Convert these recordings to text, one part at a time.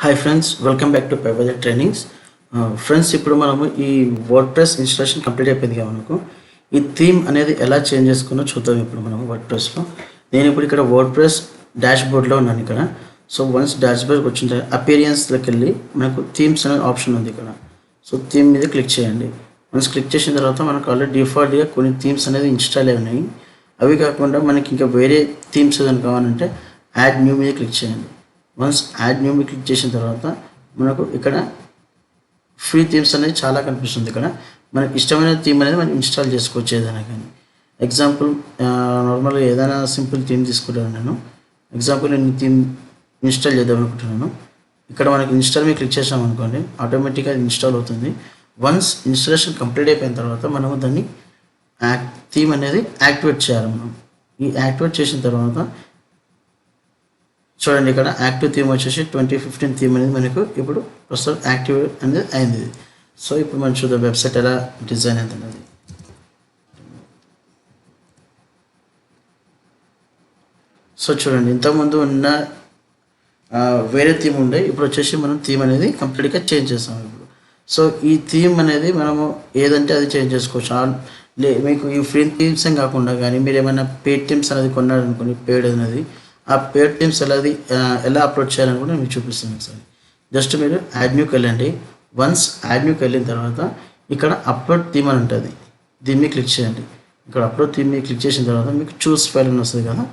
Hi friends, welcome back to Paivardha Trainings. Friends, ఇప్పుడు మనము ఈ వర్డ్ప్రెస్ ఇన్స్టాలేషన్ కంప్లీట్ అయిపోయింది కదా మనకు. ఈ థీమ్ అనేది ఎలా చేంజ్ చేసుకున్నా చూద్దాం ఇప్పుడు మనం వర్డ్ప్రెస్లో. నేను ఇప్పుడు ఇక్కడ వర్డ్ప్రెస్ డాష్బోర్డ్లో ఉన్నాను ఇక్కడ. సో వన్స్ డాష్బోర్డ్కి వచ్చిన అపీరియన్స్లోకి వెళ్ళి మనకు థీమ్స్ అనే ఆప్షన్ ఉంది ఇక్కడ. సో థీమ్ మీద క్లిక్ చేయండి. వన్స్ క్లిక్ చేసిన తర్వాత మనకు ఆల్రెడీ డిఫాల్ట్గా కొన్ని థీమ్స్ అనేది ఇన్స్టాల్ అయి ఉన్నాయి. అవి కాకుండా మనకి ఇంకా వేరే థీమ్స్ ఏదైనా కావాలంటే యాడ్ న్యూ మీద క్లిక్ చేయండి. వన్స్ యాడ్ న్యూ మీద క్లిక్ చేసిన తర్వాత మనకు ఇక్కడ ఫ్రీ థీమ్స్ అనేది చాలా కనిపిస్తుంది. ఇక్కడ మనకి ఇష్టమైన థీమ్ అనేది మనం ఇన్స్టాల్ చేసుకోవచ్చు ఏదైనా కానీ. ఎగ్జాంపుల్ నార్మల్గా ఏదైనా సింపుల్ థీమ్ తీసుకుంటాను నేను. ఎగ్జాంపుల్ నేను థీమ్ ఇన్స్టాల్ చేద్దాం అనుకుంటున్నాను. ఇక్కడ మనకి ఇన్స్టాల్ మీద క్లిక్ చేసాం అనుకోండి, ఆటోమేటిక్గా ఇన్స్టాల్ అవుతుంది. వన్స్ ఇన్స్టాలేషన్ కంప్లీట్ అయిపోయిన తర్వాత మనము దాన్ని థీమ్ అనేది యాక్టివేట్ చేయాలి. మనం ఈ యాక్టివేట్ చేసిన తర్వాత చూడండి, ఇక్కడ యాక్టివ్ థీమ్ వచ్చేసి 2015 థీమ్ అనేది మనకు ఇప్పుడు ప్రస్తుతం యాక్టివ్ అనేది అయింది. సో ఇప్పుడు మనం చూద్దాం వెబ్సైట్ ఎలా డిజైన్ అయింది అనేది. సో చూడండి, ఇంతకుముందు ఉన్న వేరే థీమ్ ఉండే, ఇప్పుడు వచ్చేసి మనం థీమ్ అనేది కంప్లీట్గా చేంజ్ చేస్తాం ఇప్పుడు. సో ఈ థీమ్ అనేది మనము ఏదంటే అది చేంజ్ చేసుకోవచ్చు. మీకు ఈ ఫ్రీ థీమ్స్ కాకుండా కానీ మీరు ఏమైనా పెయిడ్ థీమ్స్ అనేది కొన్నారనుకోండి, పెయిడ్ అనేది ఆ పేడ్ థీమ్స్ ఎలా అప్లోడ్ చేయాలని కూడా మీకు చూపిస్తాను ఒకసారి. జస్ట్ మీరు యాడ్ న్యూకి వెళ్ళండి. వన్స్ యాడ్ న్యూకి వెళ్ళిన తర్వాత ఇక్కడ అప్లోడ్ థీమ్ అని ఉంటుంది, దీన్ని క్లిక్ చేయండి. ఇక్కడ అప్లోడ్ థీమ్ మీద క్లిక్ చేసిన తర్వాత మీకు చూస్ ఫైల్ అని వస్తుంది కదా,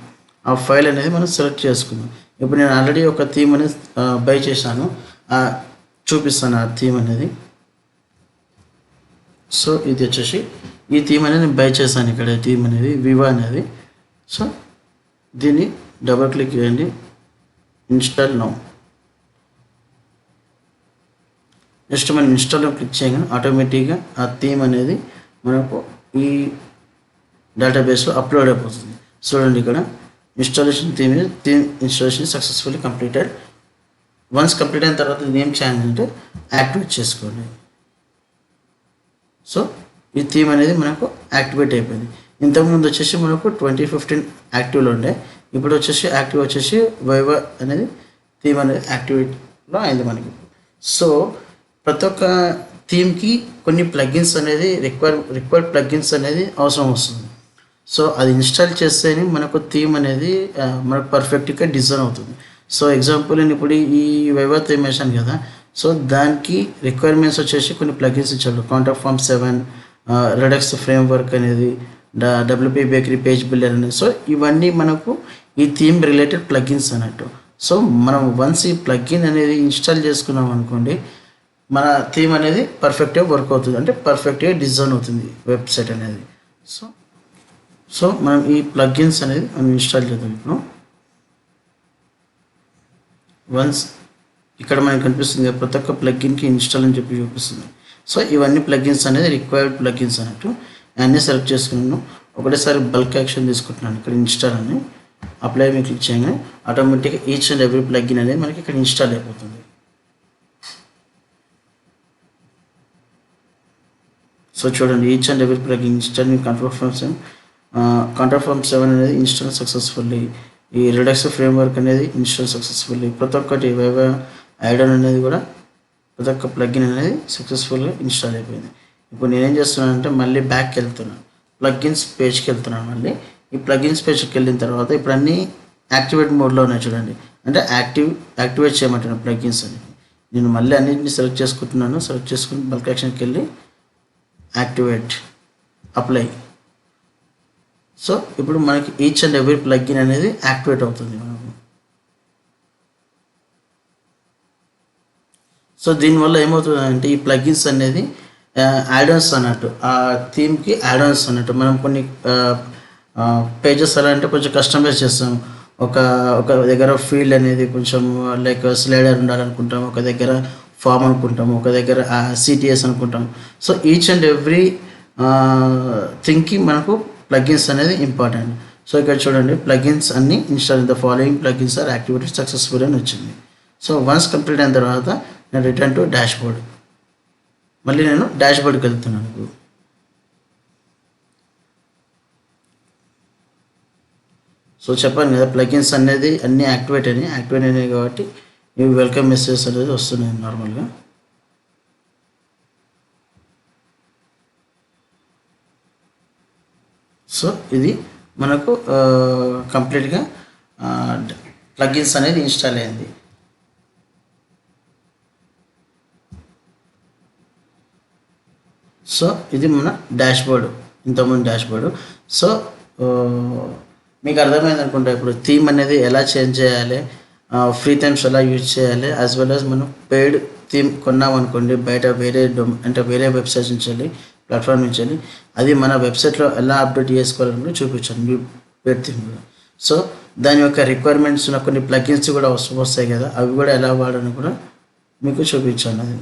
ఆ ఫైల్ అనేది మనం సెలెక్ట్ చేసుకుందాం. ఇప్పుడు నేను ఆల్రెడీ ఒక థీమ్ అనేది బై చేశాను, చూపిస్తాను ఆ థీమ్ అనేది. సో ఇది వచ్చేసి ఈ థీమ్ అనేది నేను బై చేశాను. ఇక్కడ థీమ్ అనేది వివా అనేది. సో దీన్ని డబుల్ క్లిక్ చేయండి, ఇన్స్టాల్ నౌ. జస్ట్ మనం ఇన్స్టాల్లో క్లిక్ చేయగానే ఆటోమేటిక్గా ఆ థీమ్ అనేది మనకు ఈ డేటాబేస్లో అప్లోడ్ అయిపోతుంది. చూడండి, ఇక్కడ installation theme installation successfully completed. Once complete అయిన తర్వాత ఇది ఏం చేయాలంటే యాక్టివేట్ చేసుకోండి. సో ఈ థీమ్ అనేది మనకు యాక్టివేట్ అయిపోయింది. ఇంతకుముందు వచ్చేసి మనకు 2015 యాక్టివ్లో ఉండే, ఇప్పుడు వచ్చేసి యాక్టివ్ వచ్చేసి వైవా అనేది థీమ్ అనేది యాక్టివేట్లో అయింది మనకి. సో ప్రతి ఒక్క థీమ్కి కొన్ని ప్లగిన్స్ అనేది రిక్వైర్డ్ ప్లగిన్స్ అనేది అవసరం వస్తుంది. సో అది ఇన్స్టాల్ చేస్తేనే మనకు థీమ్ అనేది మనకు పర్ఫెక్ట్గా డిజైన్ అవుతుంది. సో ఎగ్జాంపుల్ నేను ఇప్పుడు ఈ వైవా థీమ్ వేసాను కదా, సో దానికి రిక్వైర్మెంట్స్ వచ్చేసి కొన్ని ప్లగిన్స్ ఇచ్చారు. కాంటాక్ట్ ఫార్మ్ 7, రెడక్స్ ఫ్రేమ్వర్క్ అనేది, WP బేకరీ పేజ్ బిల్డర్ అనేది. సో ఇవన్నీ మనకు ఈ థీమ్ రిలేటెడ్ ప్లగిన్స్ అన్నట్టు. సో మనం వన్స్ ఈ ప్లగిన్ అనేది ఇన్స్టాల్ చేసుకున్నాం అనుకోండి, మన థీమ్ అనేది పర్ఫెక్ట్గా వర్క్ అవుతుంది, అంటే పర్ఫెక్ట్గా డిజైన్ అవుతుంది వెబ్సైట్ అనేది. సో మనం ఈ ప్లగిన్స్ అనేది మనం ఇన్స్టాల్ చేద్దాం. ఇప్పుడు వన్స్ ఇక్కడ మనకు కనిపిస్తుంది ప్రతి ఒక్క ప్లగిన్కి ఇన్స్టాల్ అని చెప్పి చూపిస్తుంది. సో ఇవన్నీ ప్లగిన్స్ అనేది రిక్వైర్డ్ ప్లగిన్స్ అన్నట్టు అన్నీ సెలెక్ట్ చేసుకున్నాను. ఒకటేసారి బల్క్ యాక్షన్ తీసుకుంటున్నాను. ఇక్కడ ఇన్స్టాల్ అని అప్లై మీద క్లిక్ చేయగానే ఆటోమేటిక్గా ఈచ్ అండ్ ఎవ్రీ ప్లగిన్ అనేది మనకి ఇక్కడ ఇన్స్టాల్ అయిపోతుంది. సో చూడండి, each and every plugin install contact form 7 అనేది ఇన్స్టాల్ సక్సెస్ఫుల్లీ. ఈ రిడక్స్ ఫ్రేమ్వర్క్ అనేది ఇన్స్టాల్ సక్సెస్ఫుల్లీ. ప్రతి ఒక్కటి వైవా ఐడన్ అనేది కూడా ప్రతి ఒక్క ప్లగిన్ అనేది సక్సెస్ఫుల్గా ఇన్స్టాల్ అయిపోయింది. ఇప్పుడు నేనేం చేస్తున్నానంటే మళ్ళీ బ్యాక్కి వెళ్తున్నాను, ప్లగిన్స్ పేజ్కి వెళ్తున్నాను. మళ్ళీ ఈ ప్లగిన్స్ పేజ్కి వెళ్ళిన తర్వాత ఇప్పుడు అన్నీ యాక్టివేట్ మోడ్లో ఉన్నాయి చూడండి, అంటే యాక్టివేట్ చేయమంటున్నాను ప్లగిన్స్ అని. నేను మళ్ళీ అన్నింటినీ సెలెక్ట్ చేసుకుంటున్నాను. సెలెక్ట్ చేసుకుని బల్క్ యాక్షన్కి వెళ్ళి యాక్టివేట్ అప్లై. సో ఇప్పుడు మనకి ఈచ్ అండ్ ఎవ్రీ ప్లగిన్ అనేది యాక్టివేట్ అవుతుంది మనకు. సో దీనివల్ల ఏమవుతుందంటే ఈ ప్లగిన్స్ అనేది యాడన్స్ అన్నట్టు, ఆ థీమ్కి యాడన్స్ అన్నట్టు. మనం కొన్ని పేజెస్ ఎలా అంటే కొంచెం కస్టమైజ్ చేస్తాం. ఒక దగ్గర ఫీల్డ్ అనేది కొంచెం లైక్ స్లైడర్ ఉండాలనుకుంటాం, ఒక దగ్గర ఫామ్ అనుకుంటాం, ఒక దగ్గర CTS అనుకుంటాం. సో ఈచ్ అండ్ ఎవ్రీ థింగ్కి మనకు ప్లగిన్స్ అనేది ఇంపార్టెంట్. సో ఇక్కడ చూడండి, ప్లగిన్స్ అన్నీ install the following plugins are activated successful అని వచ్చింది. సో వన్స్ కంప్లీట్ అయిన తర్వాత నేను రిటర్న్ టు డాష్బోర్డ్, మళ్ళీ నేను డాష్బోర్డ్కి వెళ్తున్నాను. సో చెప్పాను కదా, ప్లగిన్స్ అనేది అన్నీ యాక్టివేట్ అయినాయి కాబట్టి ఇవి వెల్కమ్ మెసేజెస్ అనేది వస్తున్నాయి నార్మల్గా. సో ఇది మనకు కంప్లీట్గా ప్లగిన్స్ అనేది ఇన్స్టాల్ అయింది. సో ఇది మన డాష్బోర్డు, ఇంతకుముందు డాష్బోర్డు. సో మీకు అర్థమైంది అనుకుంటా ఇప్పుడు థీమ్ అనేది ఎలా చేంజ్ చేయాలి, ఫ్రీ థీమ్స్ ఎలా యూజ్ చేయాలి, యాజ్ వెల్ యాజ్ మనం పెయిడ్ థీమ్ కొన్నామనుకోండి బయట వేరే వెబ్సైట్స్ నుంచి వెళ్ళి, ప్లాట్ఫామ్ నుంచి వెళ్ళి, అది మన వెబ్సైట్లో ఎలా అప్డేట్ చేసుకోవాలని చూపించాను మీ పెయిడ్ థీమ్ కూడా. సో దాని యొక్క రిక్వైర్మెంట్స్ ఉన్న కొన్ని ప్లగిన్స్ కూడా వస్తాయి కదా, అవి కూడా ఎలా వాడాలని కూడా మీకు చూపించాను అది.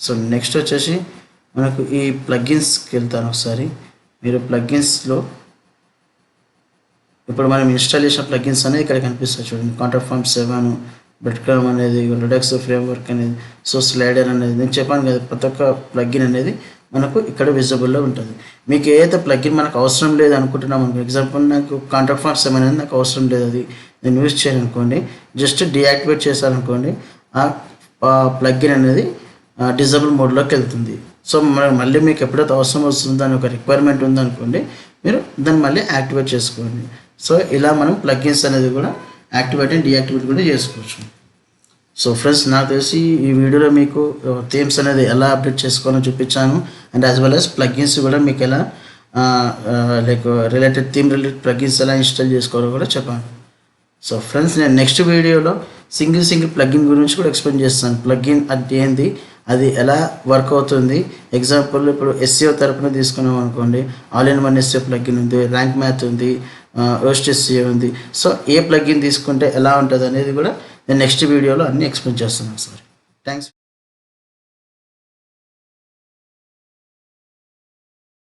సో నెక్స్ట్ వచ్చేసి మనకు ఈ ప్లగిన్స్కి వెళ్తాను ఒకసారి. మీరు ప్లగిన్స్లో ఇప్పుడు మనం ఇన్స్టాల్ చేసిన ప్లగిన్స్ అనేది ఇక్కడ కనిపిస్తాయి చూడండి. కాంటాక్ట్ ఫార్మ్ 7, బ్రెడ్క్రమ్ అనేది, రిడక్స్ ఫ్రేమ్వర్క్ అనేది, సో స్లైడర్ అనేది. నేను చెప్పాను కదా ప్రతి ఒక్క ప్లగిన్ అనేది మనకు ఇక్కడ విజిబుల్లో ఉంటుంది. మీకు ఏదైతే ప్లగిన్ మనకు అవసరం లేదు అనుకుంటున్నాం అనుకో, ఎగ్జాంపుల్ నాకు కాంటాక్ట్ ఫార్మ్ 7 అనేది నాకు అవసరం లేదు, అది నేను యూజ్ చేయను అనుకోండి, జస్ట్ డియాక్టివేట్ చేశారనుకోండి, ఆ ప్లగిన్ అనేది డిజబుల్ మోడ్లోకి వెళ్తుంది. సో మళ్ళీ మీకు ఎప్పుడైతే అవసరం వస్తుందో దాని ఒక రిక్వైర్మెంట్ ఉందనుకోండి, మీరు దాన్ని మళ్ళీ యాక్టివేట్ చేసుకోండి. సో ఇలా మనం ప్లగిన్స్ అనేది కూడా యాక్టివేట్ అండ్ డియాక్టివేట్ కూడా చేసుకోవచ్చు. సో ఫ్రెండ్స్, నాకు తెలిసి ఈ వీడియోలో మీకు థీమ్స్ అనేది ఎలా అప్డేట్ చేసుకోవాలో చూపించాను, and as well as plugins కూడా మీకు ఎలా లైక్ థీమ్ రిలేటెడ్ ప్లగిన్స్ ఎలా ఇన్స్టాల్ చేసుకోవాలో కూడా చెప్పాను. సో ఫ్రెండ్స్, నేను నెక్స్ట్ వీడియోలో సింగిల్ ప్లగిన్ గురించి కూడా ఎక్స్ప్లెయిన్ చేస్తాను. ప్లగిన్ అంటే ఏంది, అది ఎలా వర్క్ అవుతుంది. ఎగ్జాంపుల్ ఇప్పుడు SEO తరపున తీసుకున్నాం అనుకోండి, all in one SEO plugin ఉంది, ర్యాంక్ మ్యాథ్ ఉంది, ఓస్ట్ SEO ఉంది. సో ఏ ప్లగిన్ తీసుకుంటే ఎలా ఉంటుంది అనేది కూడా నేను నెక్స్ట్ వీడియోలో అన్నీ ఎక్స్ప్లెయిన్ చేస్తున్నాను సార్. థ్యాంక్స్.